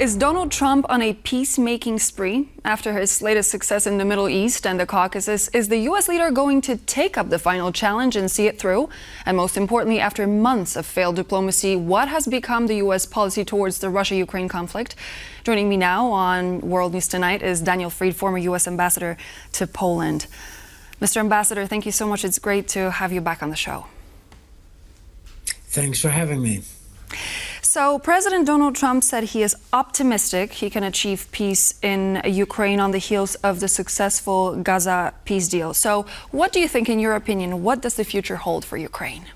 Is Donald Trump on a peacemaking spree after his latest success in the Middle East and the Caucasus? Is the U.S. leader going to take up the final challenge and see it through? And most importantly, after months of failed diplomacy, what has become the U.S. policy towards the Russia-Ukraine conflict? Joining me now on World News Tonight is Daniel Fried, former U.S. ambassador to Poland. Mr. Ambassador, thank you so much. It's great to have you back on the show. Thanks for having me. So President Donald Trump said he is optimistic he can achieve peace in Ukraine on the heels of the successful Gaza peace deal. So what do you think, in your opinion, what does the future hold for Ukraine?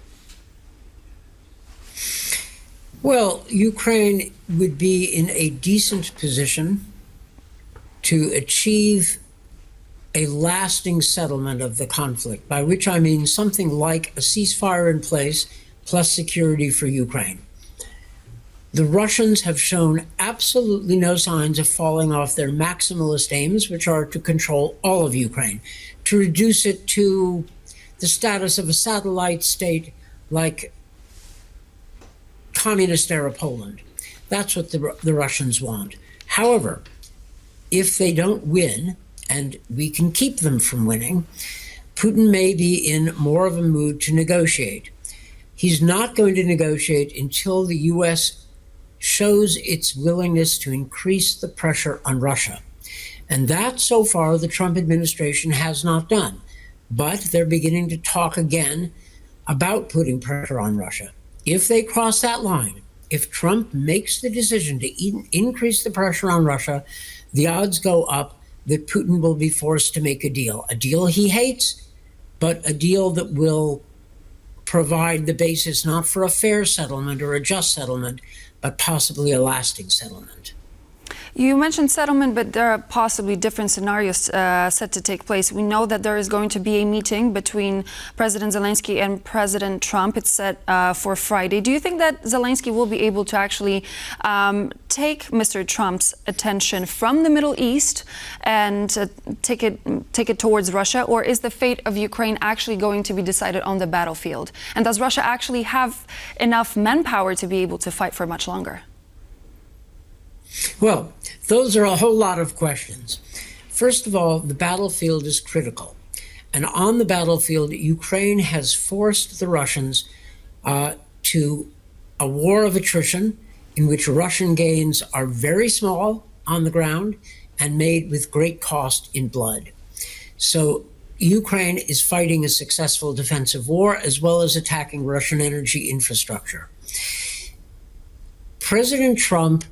Well, Ukraine would be in a decent position to achieve a lasting settlement of the conflict, by which I mean something like a ceasefire in place plus security for Ukraine. The Russians have shown absolutely no signs of falling off their maximalist aims, which are to control all of Ukraine, to reduce it to the status of a satellite state like communist-era Poland. That's what the Russians want. However, if they don't win, and we can keep them from winning, Putin may be in more of a mood to negotiate. He's not going to negotiate until the U.S. shows its willingness to increase the pressure on Russia. And that, so far, the Trump administration has not done. But they're beginning to talk again about putting pressure on Russia. If they cross that line, if Trump makes the decision to increase the pressure on Russia, the odds go up that Putin will be forced to make a deal he hates, but a deal that will provide the basis not for a fair settlement or a just settlement, but possibly a lasting settlement. You mentioned settlement, but there are possibly different scenarios set to take place. We know that there is going to be a meeting between President Zelensky and President Trump. It's set for Friday. Do you think that Zelensky will be able to actually take Mr. Trump's attention from the Middle East and take it towards Russia? Or is the fate of Ukraine actually going to be decided on the battlefield? And does Russia actually have enough manpower to be able to fight for much longer? Well, those are a whole lot of questions. First of all, the battlefield is critical. And on the battlefield, Ukraine has forced the Russians to a war of attrition in which Russian gains are very small on the ground and made with great cost in blood. So Ukraine is fighting a successful defensive war as well as attacking Russian energy infrastructure. President Trump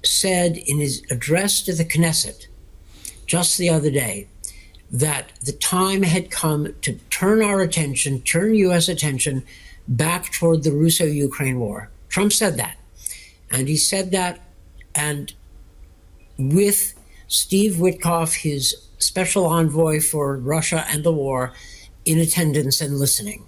said in his address to the Knesset just the other day that the time had come to turn U.S. attention back toward the Russo-Ukraine war. Trump said that. And he said that, and with Steve Witkoff, his special envoy for Russia and the war, in attendance and listening.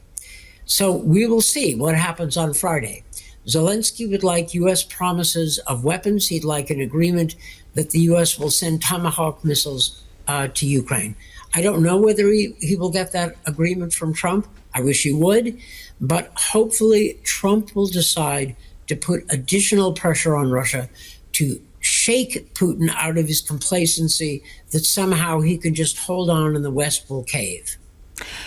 So we will see what happens on Friday. Zelensky would like U.S. promises of weapons. He'd like an agreement that the U.S. will send Tomahawk missiles to Ukraine. I don't know whether he will get that agreement from Trump. I wish he would. But hopefully Trump will decide to put additional pressure on Russia to shake Putin out of his complacency that somehow he can just hold on and the West will cave.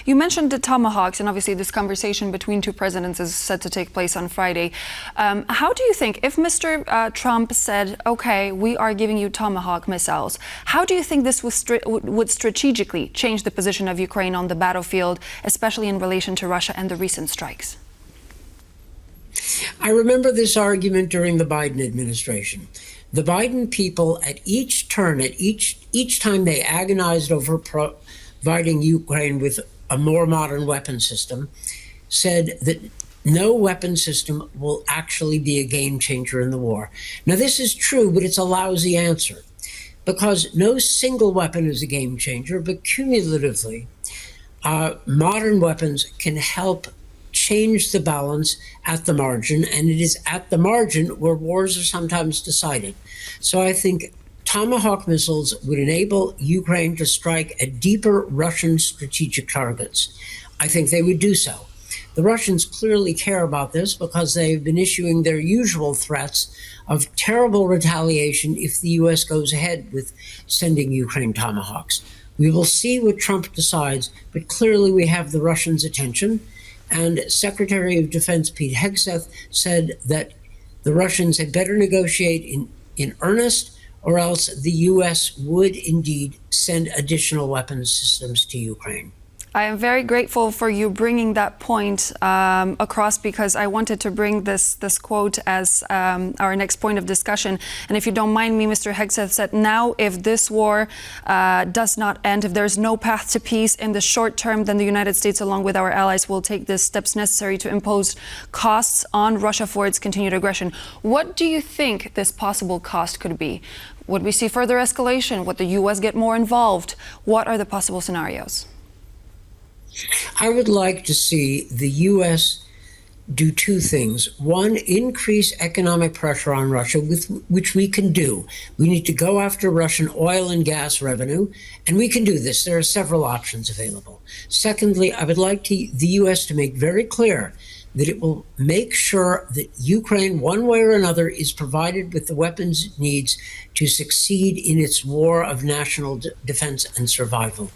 You mentioned the Tomahawks, and obviously this conversation between two presidents is set to take place on Friday. How do you think, if Mr. Trump said, okay, we are giving you Tomahawk missiles, how do you think this would strategically change the position of Ukraine on the battlefield, especially in relation to Russia and the recent strikes? I remember this argument during the Biden administration. The Biden people at each turn, each time they agonized over providing Ukraine with a more modern weapon system, said that no weapon system will actually be a game changer in the war. Now, this is true, but it's a lousy answer, because no single weapon is a game changer, but cumulatively, modern weapons can help change the balance at the margin, and it is at the margin where wars are sometimes decided. So I think Tomahawk missiles would enable Ukraine to strike at deeper Russian strategic targets. I think they would do so. The Russians clearly care about this because they've been issuing their usual threats of terrible retaliation if the U.S. goes ahead with sending Ukraine Tomahawks. We will see what Trump decides, but clearly we have the Russians' attention. And Secretary of Defense Pete Hegseth said that the Russians had better negotiate in earnest, or else the U.S. would indeed send additional weapons systems to Ukraine. I am very grateful for you bringing that point across, because I wanted to bring this quote as our next point of discussion. And if you don't mind me, Mr. Hegseth said, now if this war does not end, if there's no path to peace in the short term, then the United States, along with our allies, will take the steps necessary to impose costs on Russia for its continued aggression. What do you think this possible cost could be? Would we see further escalation? Would the U.S. get more involved? What are the possible scenarios? I would like to see the U.S. do two things. One, increase economic pressure on Russia, which we can do. We need to go after Russian oil and gas revenue, and we can do this. There are several options available. Secondly, I would like the U.S. to make very clear that it will make sure that Ukraine, one way or another, is provided with the weapons it needs to succeed in its war of national defense and survival.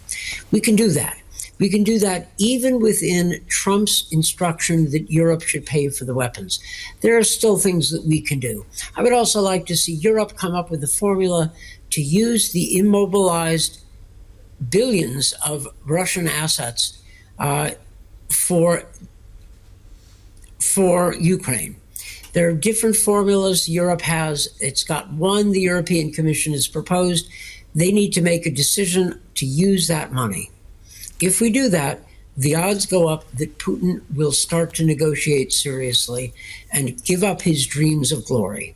We can do that. We can do that even within Trump's instruction that Europe should pay for the weapons. There are still things that we can do. I would also like to see Europe come up with a formula to use the immobilized billions of Russian assets for Ukraine. There are different formulas Europe has. It's got one the European Commission has proposed. They need to make a decision to use that money. If we do that, the odds go up that Putin will start to negotiate seriously and give up his dreams of glory.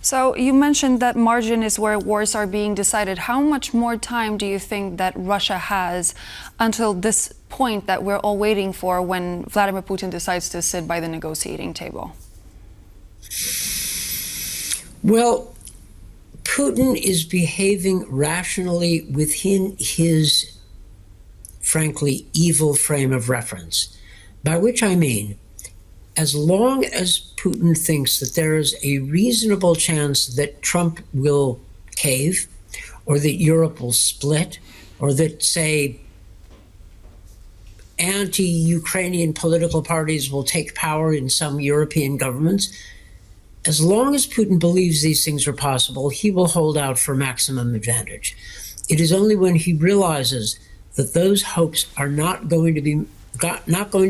So you mentioned that margin is where wars are being decided. How much more time do you think that Russia has until this point that we're all waiting for, when Vladimir Putin decides to sit by the negotiating table? Well, Putin is behaving rationally within his, frankly, evil frame of reference, by which I mean, as long as Putin thinks that there is a reasonable chance that Trump will cave, or that Europe will split, or that, say, anti-Ukrainian political parties will take power in some European governments, as long as Putin believes these things are possible, he will hold out for maximum advantage. It is only when he realizes that those hopes are not going to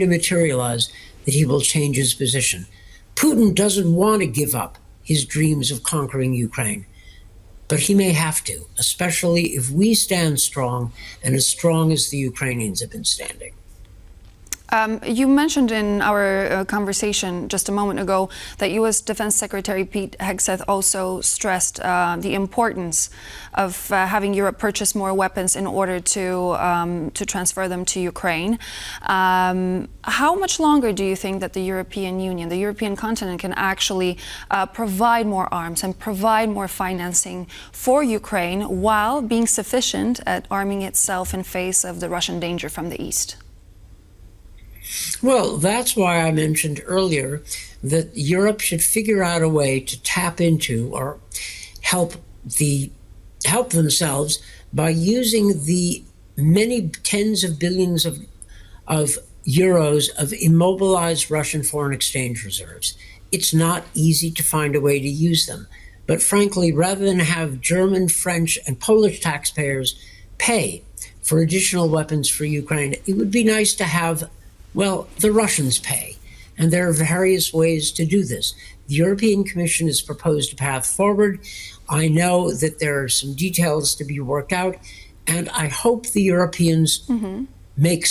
materialize that he will change his position. Putin doesn't want to give up his dreams of conquering Ukraine, but he may have to, especially if we stand strong and as strong as the Ukrainians have been standing. You mentioned in our conversation just a moment ago that U.S. Defense Secretary Pete Hegseth also stressed the importance of having Europe purchase more weapons in order to transfer them to Ukraine. How much longer do you think that the European Union, the European continent, can actually provide more arms and provide more financing for Ukraine while being sufficient at arming itself in face of the Russian danger from the east? Well, that's why I mentioned earlier that Europe should figure out a way to tap into or help themselves by using the many tens of billions of euros of immobilized Russian foreign exchange reserves. It's not easy to find a way to use them. But frankly, rather than have German, French, and Polish taxpayers pay for additional weapons for Ukraine, it would be nice to have, well, the Russians pay. And there are various ways to do this. The European Commission has proposed a path forward. I know that there are some details to be worked out, and I hope the Europeans make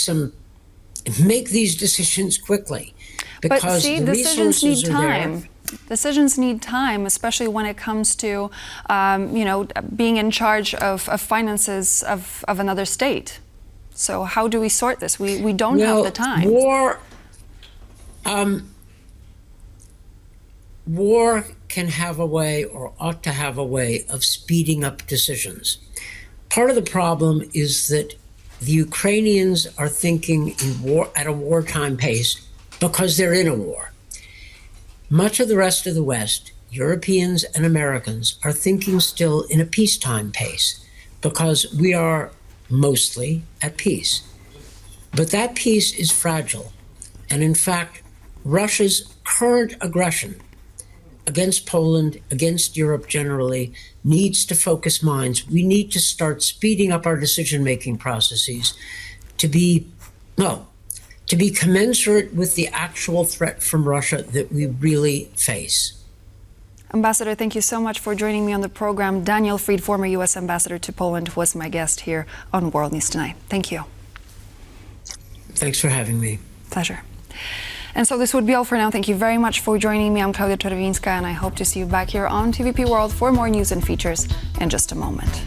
these decisions quickly, because but see, the decisions resources need are time. there. Decisions need time, especially when it comes to, being in charge of finances of another state. So how do we sort this? We don't have the time. War can have a way, or ought to have a way, of speeding up decisions. Part of the problem is that the Ukrainians are thinking at a wartime pace because they're in a war. Much of the rest of the West, Europeans and Americans, are thinking still in a peacetime pace because we are mostly at peace. But that peace is fragile. And in fact, Russia's current aggression against Poland, against Europe generally, needs to focus minds. We need to start speeding up our decision-making processes to be commensurate with the actual threat from Russia that we really face. Ambassador, thank you so much for joining me on the program. Daniel Fried, former U.S. Ambassador to Poland, was my guest here on World News Tonight. Thank you. Thanks for having me. Pleasure. And so this would be all for now. Thank you very much for joining me. I'm Klaudia Czerwińska, and I hope to see you back here on TVP World for more news and features in just a moment.